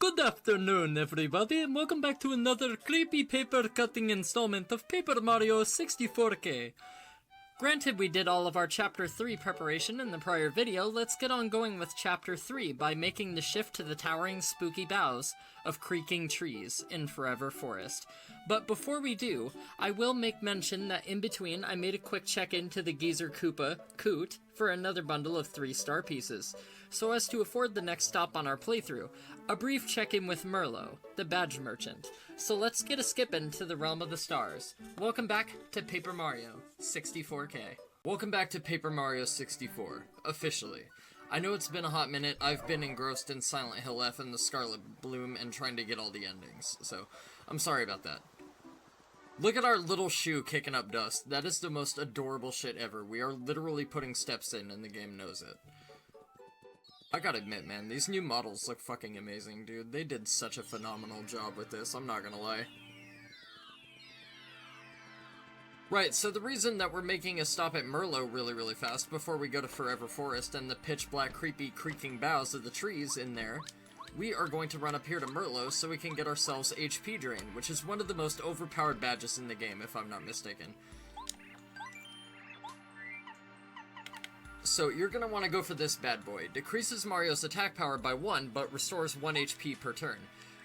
Good afternoon, everybody, and welcome back to another creepy paper-cutting installment of Paper Mario 64K. Granted, we did all of our Chapter 3 preparation in the prior video, let's get on going with Chapter 3 by making the shift to the towering spooky boughs of creaking trees in Forever Forest. But before we do, I will make mention that in between I made a quick check-in to the Geezer Koopa, Coot, for another bundle of 3 star pieces, so as to afford the next stop on our playthrough, a brief check-in with Merlo, the badge merchant. So let's get a skip into the realm of the stars. Welcome back to Paper Mario 64K. Welcome back to Paper Mario 64, officially. I know it's been a hot minute, I've been engrossed in Silent Hill F and the Scarlet Bloom and trying to get all the endings, so I'm sorry about that. Look at our little shoe kicking up dust. That is the most adorable shit ever. We are literally putting steps in and the game knows it. I gotta admit, man, these new models look fucking amazing, dude. They did such a phenomenal job with this, I'm not gonna lie. Right, so the reason that we're making a stop at Merlo really fast before we go to Forever Forest and the pitch black creepy creaking boughs of the trees in there, we are going to run up here to Merlo so we can get ourselves HP Drain, which is one of the most overpowered badges in the game, if I'm not mistaken. So you're going to want to go for this bad boy. Decreases Mario's attack power by 1, but restores 1 HP per turn.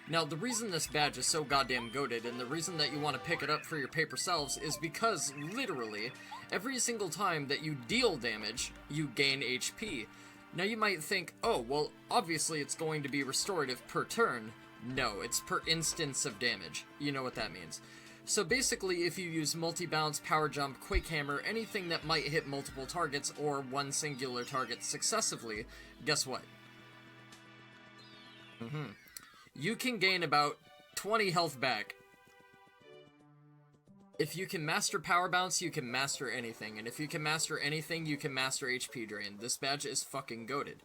Now, the reason this badge is so goddamn goated, and the reason that you want to pick it up for your paper selves, is because, literally, every single time that you deal damage, you gain HP. Now you might think, oh, well, obviously it's going to be restorative per turn. No, it's per instance of damage. You know what that means. So basically, if you use multi-bounce, power jump, quick hammer, anything that might hit multiple targets or one singular target successively, guess what? You can gain about 20 health back. If you can master power bounce, you can master anything, and if you can master anything, you can master HP drain. This badge is fucking goated.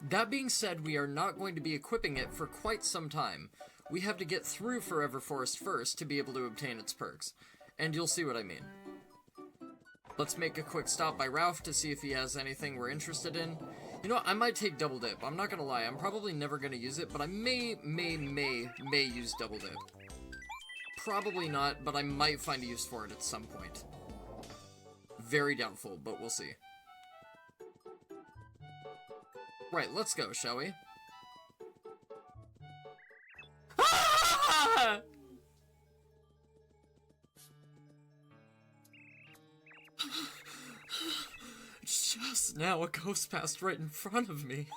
That being said, we are not going to be equipping it for quite some time. We have to get through Forever Forest first to be able to obtain its perks, and you'll see what I mean. Let's make a quick stop by Ralph to see if he has anything we're interested in. You know what, I might take Double Dip. I'm not gonna lie, I'm probably never gonna use it, but I may use Double Dip. Probably not, but I might find a use for it at some point. Very doubtful, but we'll see. Right, let's go, shall we? Ah! Just now, a ghost passed right in front of me.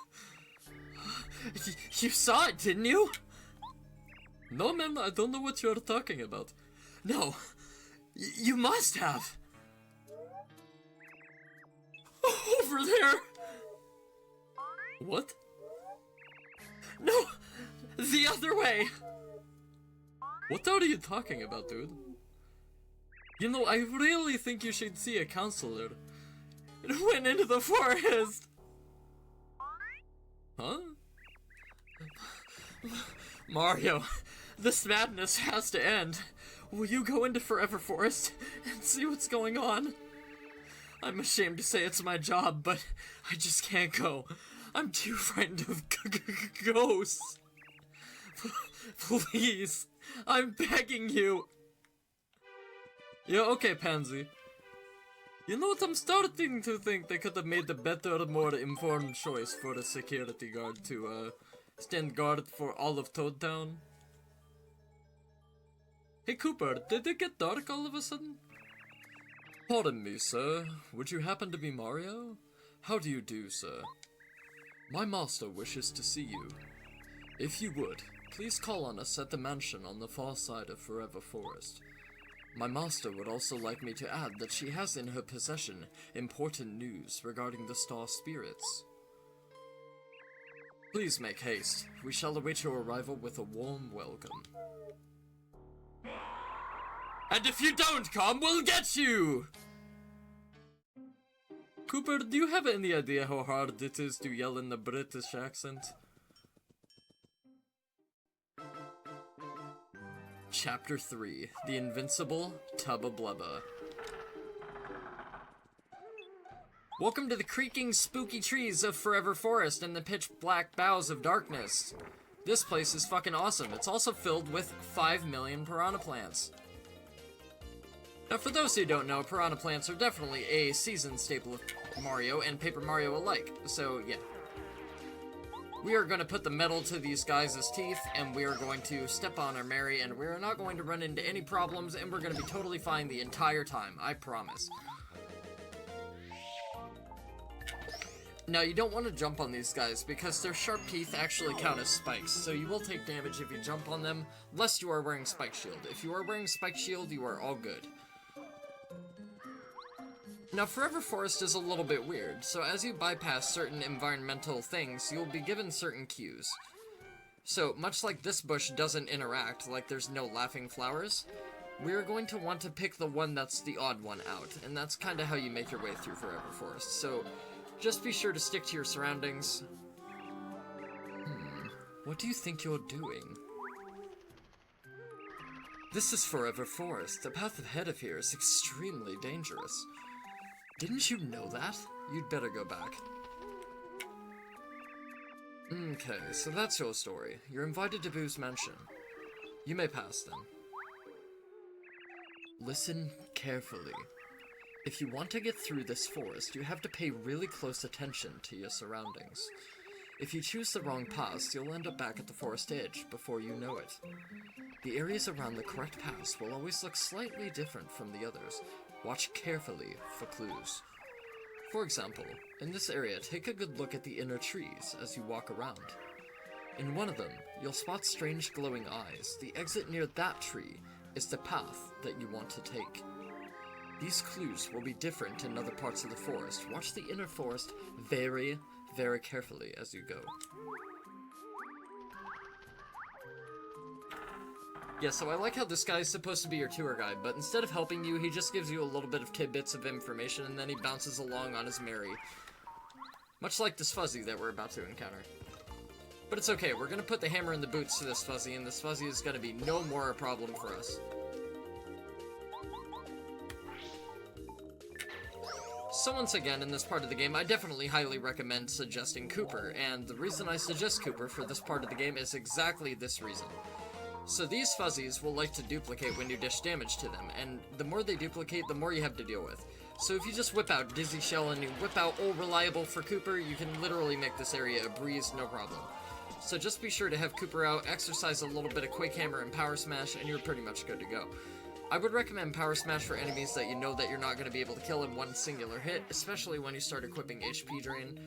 You saw it, didn't you? No, man, I don't know what you're talking about. No, you must have. Over there. What? No, the other way. What are you talking about, dude? You know, I really think you should see a counselor. It went into the forest. Huh? Mario, this madness has to end. Will you go into Forever Forest and see what's going on? I'm ashamed to say it's my job, but I just can't go. I'm too frightened of ghosts. Please, I'm begging you. Yeah, okay, Pansy. You know what, I'm starting to think they could have made a better, more informed choice for a security guard to, stand guard for all of Toad Town. Hey Cooper, did it get dark all of a sudden? Pardon me, sir. Would you happen to be Mario? How do you do, sir? My master wishes to see you. If you would, please call on us at the mansion on the far side of Forever Forest. My master would also like me to add that she has in her possession important news regarding the star spirits. Please make haste. We shall await your arrival with a warm welcome. And if you don't come, we'll get you! Cooper, do you have any idea how hard it is to yell in the British accent? Chapter 3, The Invincible Tubba Blubba. Welcome to the creaking, spooky trees of Forever Forest and the pitch-black boughs of darkness. This place is fucking awesome. It's also filled with 5 million piranha plants. Now, for those who don't know, piranha plants are definitely a seasoned staple of Mario and Paper Mario alike, so yeah. We are going to put the metal to these guys' teeth, and we are going to step on our Mary, and we are not going to run into any problems, and we're going to be totally fine the entire time, I promise. Now, you don't want to jump on these guys, because their sharp teeth actually count as spikes, so you will take damage if you jump on them, unless you are wearing Spike Shield. If you are wearing Spike Shield, you are all good. Now, Forever Forest is a little bit weird, so as you bypass certain environmental things, you'll be given certain cues. So, much like this bush doesn't interact, like there's no laughing flowers, we're going to want to pick the one that's the odd one out, and that's kind of how you make your way through Forever Forest. So, just be sure to stick to your surroundings. What do you think you're doing? This is Forever Forest. The path ahead of here is extremely dangerous. Didn't you know that? You'd better go back. Okay, so that's your story. You're invited to Boughs' mansion. You may pass then. Listen carefully. If you want to get through this forest, you have to pay really close attention to your surroundings. If you choose the wrong path, you'll end up back at the forest edge before you know it. The areas around the correct paths will always look slightly different from the others. Watch carefully for clues. For example, in this area, take a good look at the inner trees as you walk around. In one of them, you'll spot strange glowing eyes. The exit near that tree is the path that you want to take. These clues will be different in other parts of the forest. Watch the inner forest very, very carefully as you go. Yeah, so I like how this guy is supposed to be your tour guide, but instead of helping you, he just gives you a little bit of tidbits of information, and then he bounces along on his merry. Much like this fuzzy that we're about to encounter. But it's okay, we're gonna put the hammer in the boots to this fuzzy, and this fuzzy is gonna be no more a problem for us. So once again, in this part of the game, I definitely highly recommend suggesting Cooper, and the reason I suggest Cooper for this part of the game is exactly this reason. So these fuzzies will like to duplicate when you dish damage to them, and the more they duplicate, the more you have to deal with. So if you just whip out Dizzy Shell and you whip out Old Reliable for Cooper, you can literally make this area a breeze, no problem. So just be sure to have Cooper out, exercise a little bit of Quake Hammer and Power Smash, and you're pretty much good to go. I would recommend Power Smash for enemies that you know that you're not going to be able to kill in one singular hit, especially when you start equipping HP Drain,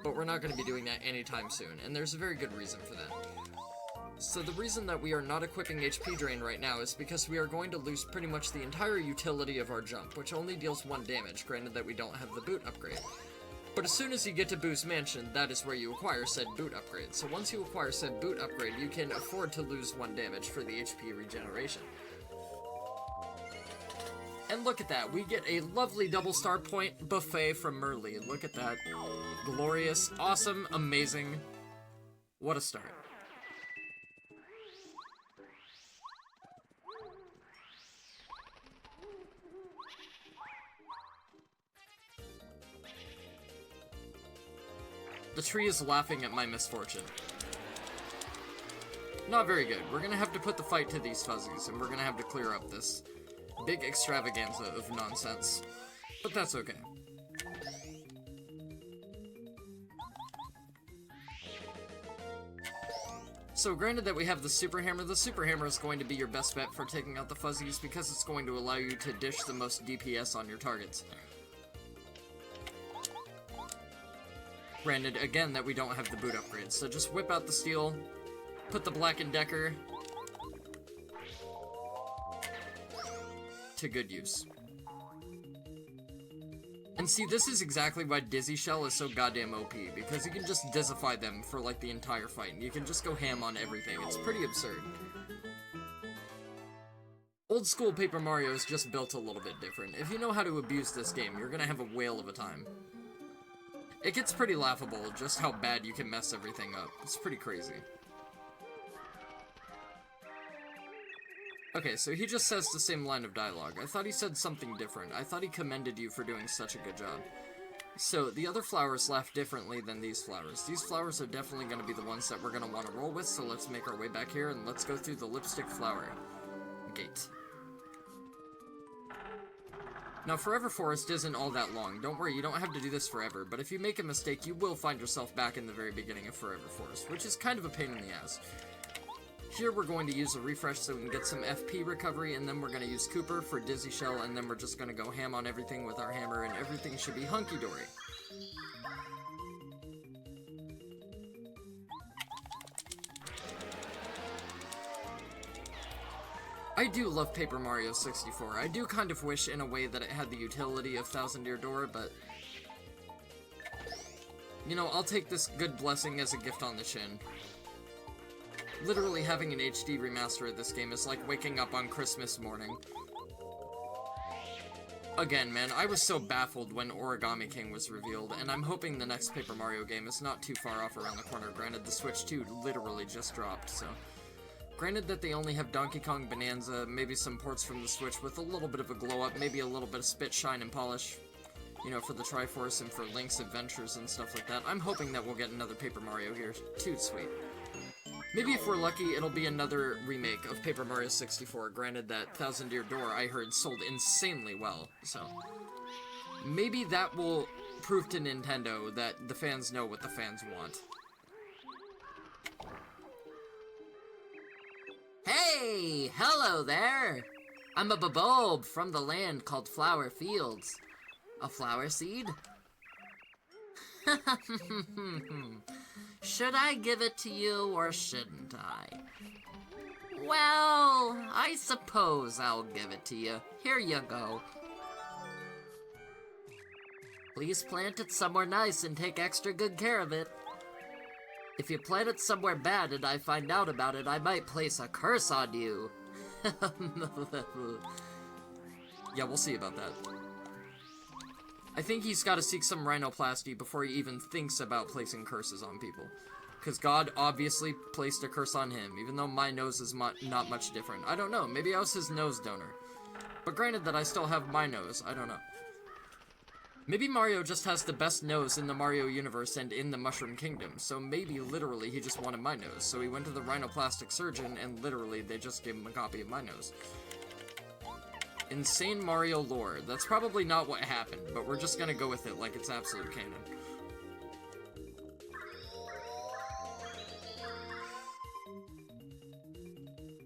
but we're not going to be doing that anytime soon, and there's a very good reason for that. So the reason that we are not equipping HP Drain right now is because we are going to lose pretty much the entire utility of our jump, which only deals 1 damage, granted that we don't have the boot upgrade. But as soon as you get to Boughs' Mansion, that is where you acquire said boot upgrade. So once you acquire said boot upgrade, you can afford to lose 1 damage for the HP regeneration. And look at that, we get a lovely double star point buffet from Merlee. Look at that. Glorious, awesome, amazing. What a start. The tree is laughing at my misfortune. Not very good. We're gonna have to put the fight to these fuzzies, and we're gonna have to clear up this big extravaganza of nonsense. But that's okay. So granted that we have the Super Hammer is going to be your best bet for taking out the fuzzies because it's going to allow you to dish the most DPS on your targets. Granted, again, that we don't have the boot upgrades, so just whip out the steel, put the Black & Decker to good use. And see, this is exactly why Dizzy Shell is so goddamn OP, because you can just Dizzify them for, like, the entire fight, and you can just go ham on everything. It's pretty absurd. Old school Paper Mario is just built a little bit different. If you know how to abuse this game, you're gonna have a whale of a time. It gets pretty laughable, just how bad you can mess everything up. It's pretty crazy. Okay, so he just says the same line of dialogue. I thought he said something different. I thought he commended you for doing such a good job. So, the other flowers laugh differently than these flowers. These flowers are definitely going to be the ones that we're going to want to roll with, so let's make our way back here and let's go through the lipstick flower gate. Now, Forever Forest isn't all that long. Don't worry, you don't have to do this forever, but if you make a mistake, you will find yourself back in the very beginning of Forever Forest, which is kind of a pain in the ass. Here we're going to use a refresh so we can get some FP recovery, and then we're going to use Cooper for Dizzy Shell, and then we're just going to go ham on everything with our hammer, and everything should be hunky-dory. I do love Paper Mario 64. I do kind of wish in a way that it had the utility of Thousand Year Door, but you know, I'll take this good blessing as a gift on the chin. Literally having an HD remaster of this game is like waking up on Christmas morning. Again, man, I was so baffled when Origami King was revealed, and I'm hoping the next Paper Mario game is not too far off around the corner. Granted, the Switch 2 literally just dropped, so granted that they only have Donkey Kong Bonanza, maybe some ports from the Switch with a little bit of a glow-up, maybe a little bit of spit, shine, and polish, you know, for the Triforce and for Link's Adventures and stuff like that. I'm hoping that we'll get another Paper Mario here. Too sweet. Maybe if we're lucky, it'll be another remake of Paper Mario 64. Granted that Thousand Year Door, I heard, sold insanely well, so maybe that will prove to Nintendo that the fans know what the fans want. Hey! Hello there! I'm a bulb from the land called Flower Fields. A flower seed? Should I give it to you, or shouldn't I? Well, I suppose I'll give it to you. Here you go. Please plant it somewhere nice and take extra good care of it. If you plant it somewhere bad and I find out about it, I might place a curse on you. Yeah, we'll see about that. I think he's got to seek some rhinoplasty before he even thinks about placing curses on people. Because God obviously placed a curse on him, even though my nose is not much different. I don't know, maybe I was his nose donor. But granted that I still have my nose, I don't know. Maybe Mario just has the best nose in the Mario universe and in the Mushroom Kingdom, so maybe literally he just wanted my nose. So he went to the rhinoplastic surgeon and literally they just gave him a copy of my nose. Insane Mario lore. That's probably not what happened, but we're just gonna go with it like it's absolute canon.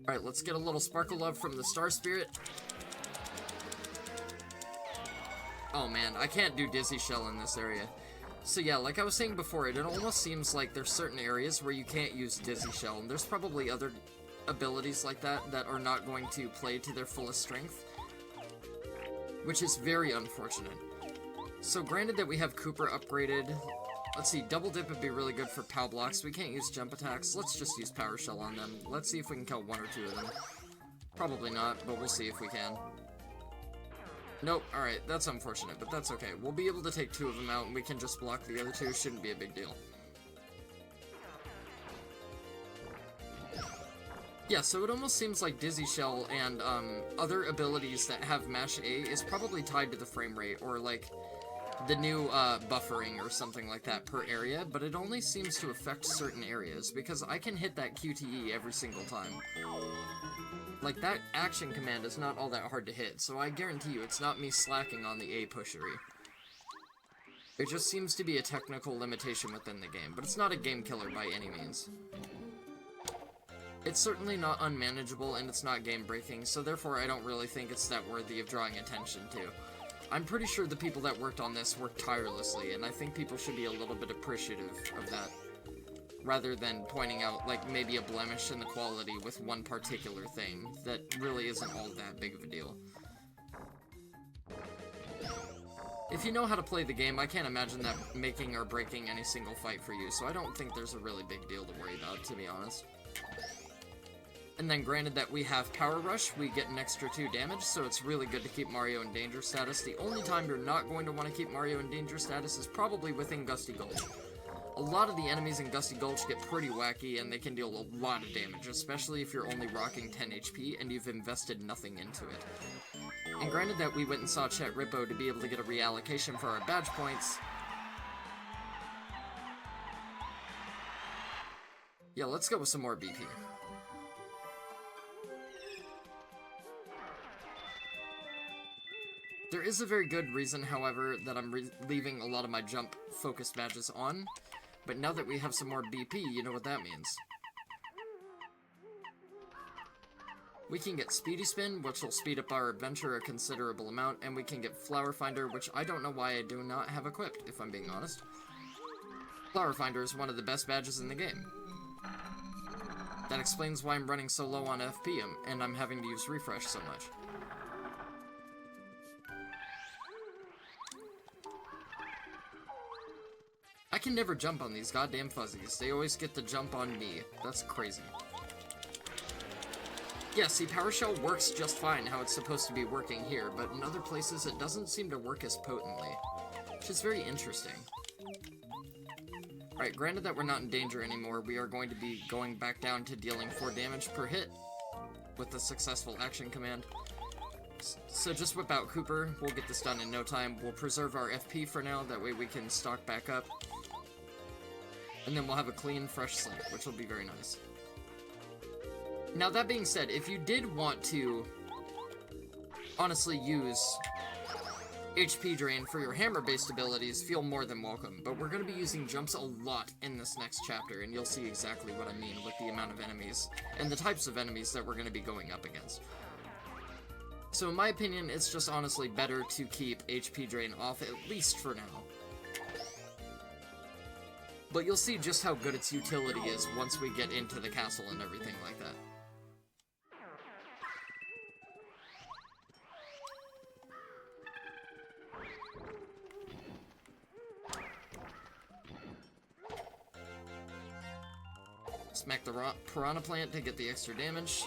Alright, let's get a little sparkle love from the Star Spirit. Oh man, I can't do Dizzy Shell in this area. So yeah, like I was saying before, it almost seems like there's certain areas where you can't use Dizzy Shell, and there's probably other abilities like that that are not going to play to their fullest strength, which is very unfortunate. So granted that we have Cooper upgraded, let's see, Double Dip would be really good for POW blocks. We can't use jump attacks. Let's just use Power Shell on them. Let's see if we can kill one or two of them. Probably not, but we'll see if we can. Nope, alright, that's unfortunate, but that's okay. We'll be able to take two of them out and we can just block the other two. Shouldn't be a big deal. Yeah, so it almost seems like Dizzy Shell and other abilities that have Mash A is probably tied to the frame rate, or like the new buffering or something like that per area, but it only seems to affect certain areas, because I can hit that QTE every single time. Like, that action command is not all that hard to hit, so I guarantee you it's not me slacking on the A pushery. It just seems to be a technical limitation within the game, but it's not a game killer by any means. It's certainly not unmanageable, and it's not game-breaking, so therefore I don't really think it's that worthy of drawing attention to. I'm pretty sure the people that worked on this worked tirelessly, and I think people should be a little bit appreciative of that, rather than pointing out, like, maybe a blemish in the quality with one particular thing that really isn't all that big of a deal. If you know how to play the game, I can't imagine that making or breaking any single fight for you, so I don't think there's a really big deal to worry about, to be honest. And then granted that we have Power Rush, we get an extra 2 damage, so it's really good to keep Mario in danger status. The only time you're not going to want to keep Mario in danger status is probably within Gusty Gulch. A lot of the enemies in Gusty Gulch get pretty wacky, and they can deal a lot of damage, especially if you're only rocking 10 HP and you've invested nothing into it. And granted that we went and saw Chet Rippo to be able to get a reallocation for our badge points, Yeah, let's go with some more BP. There is a very good reason, however, that I'm leaving a lot of my jump-focused badges on, but now that we have some more BP, you know what that means. We can get Speedy Spin, which will speed up our adventure a considerable amount, and we can get Flower Finder, which I don't know why I do not have equipped, if I'm being honest. Flower Finder is one of the best badges in the game. That explains why I'm running so low on FP, and I'm having to use refresh so much. I can never jump on these goddamn fuzzies. They always get the jump on me. That's crazy. Yeah, see, PowerShell works just fine how it's supposed to be working here, but in other places it doesn't seem to work as potently, which is very interesting. Alright, granted that we're not in danger anymore, we are going to be going back down to dealing 4 damage per hit with the successful action command. So just whip out Cooper, we'll get this done in no time. We'll preserve our FP for now, that way we can stock back up. And then we'll have a clean, fresh slate, which will be very nice. Now, that being said, if you did want to honestly use HP drain for your hammer-based abilities, feel more than welcome. But we're going to be using jumps a lot in this next chapter, and you'll see exactly what I mean with the amount of enemies and the types of enemies that we're going to be going up against. So in my opinion, it's just honestly better to keep HP drain off, at least for now. But you'll see just how good its utility is once we get into the castle and everything like that. Smack the Piranha Plant to get the extra damage.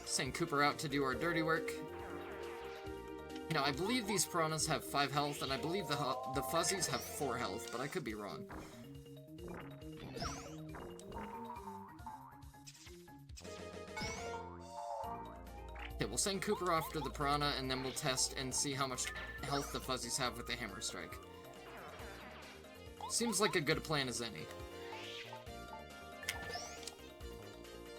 Send Cooper out to do our dirty work. Now, I believe these piranhas have 5 health, and I believe the fuzzies have 4 health, but I could be wrong. Okay, we'll send Cooper off to the piranha, and then we'll test and see how much health the fuzzies have with the hammer strike. Seems like a good plan as any.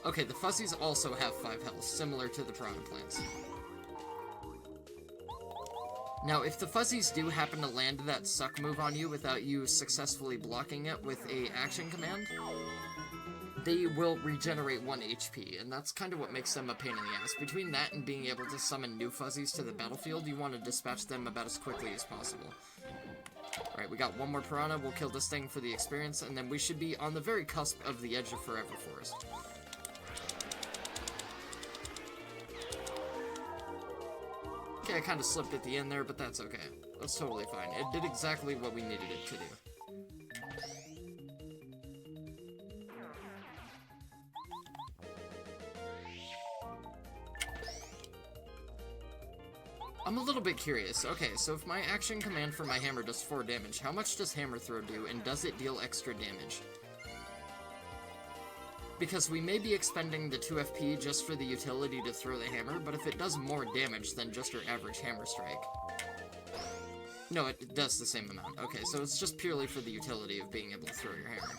Okay, the fuzzies also have 5 health, similar to the piranha plants. Now, if the fuzzies do happen to land that suck move on you without you successfully blocking it with a action command, they will regenerate 1 HP, and that's kind of what makes them a pain in the ass. Between that and being able to summon new fuzzies to the battlefield, you want to dispatch them about as quickly as possible. Alright, we got 1 more piranha, we'll kill this thing for the experience, and then we should be on the very cusp of the edge of Forever Forest. Okay, I kind of slipped at the end there, but that's okay. That's totally fine. It did exactly what we needed it to do. I'm a little bit curious. Okay, so if my action command for my hammer does 4 damage, how much does Hammer Throw do, and does it deal extra damage? Because we may be expending the 2 FP just for the utility to throw the hammer, but if it does more damage than just your average hammer strike... No, it does the same amount. Okay, so it's just purely for the utility of being able to throw your hammer.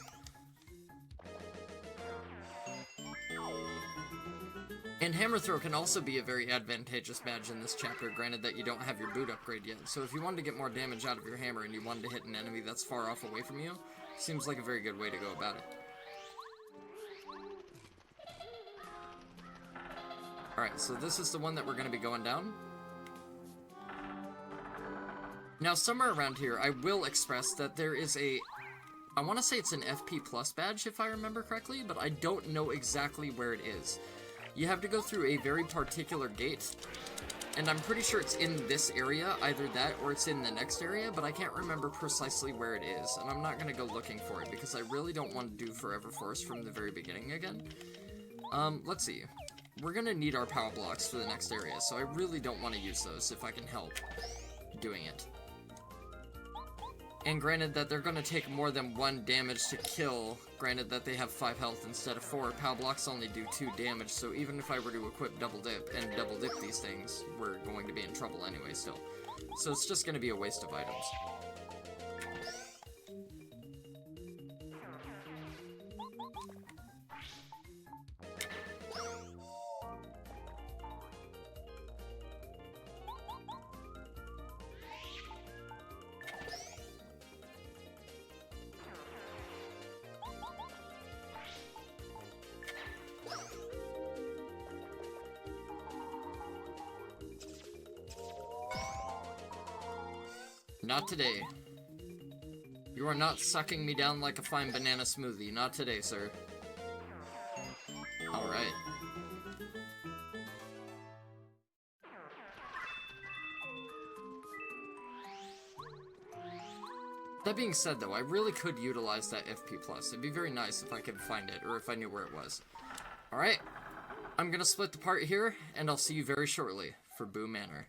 And Hammer Throw can also be a very advantageous badge in this chapter, granted that you don't have your boot upgrade yet. So if you wanted to get more damage out of your hammer and you wanted to hit an enemy that's far off away from you, seems like a very good way to go about it. Alright, so this is the one that we're going to be going down. Now, somewhere around here, I will express that there is a... I want to say it's an FP Plus badge, if I remember correctly, but I don't know exactly where it is. You have to go through a very particular gate, and I'm pretty sure it's in this area, either that or it's in the next area, but I can't remember precisely where it is, and I'm not going to go looking for it, because I really don't want to do Forever Forest from the very beginning again. Let's see. We're going to need our power blocks for the next area, so I really don't want to use those if I can help doing it. And granted that they're going to take more than 1 damage to kill, granted that they have 5 health instead of 4, power blocks only do 2 damage, so even if I were to equip double dip and double dip these things, we're going to be in trouble anyway still. So it's just going to be a waste of items. Not today. You are not sucking me down like a fine banana smoothie. Not today, sir. Alright. That being said, though, I really could utilize that FP+. It'd be very nice if I could find it, or if I knew where it was. Alright. I'm gonna split the part here, and I'll see you very shortly for Boo Manor.